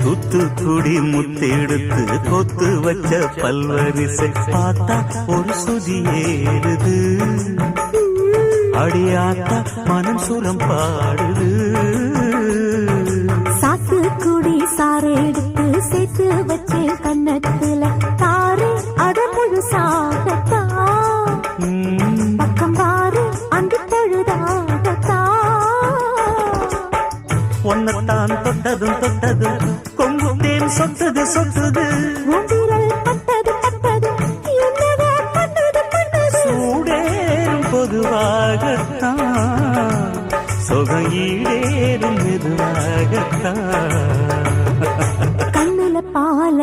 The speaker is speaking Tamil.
தூத்துக்குடி முத்தெடுத்து கொத்து வச்ச பல்வரிசை பார்த்தா ஒரு சுதி ஏறுது. அடியாத்தா மனம் சுரம் பாடுது. சாத்துக்குடி சாறு எடுத்து சேர்த்து வச்சே கண்ணத்துல தாரு அத முழுசாகத்தா. பக்கம் பாரு அங்கு பொழுதாகத்தா. ஒன்னத்தான் தொட்டதும் தொட்டதும் கொங்கு தேன் சொட்டது சொட்டது. சூடேறும் பொதுவாகத்தான் சொகம் ஈடேறும் மெதுவாகத்தான். கண்ணுல பால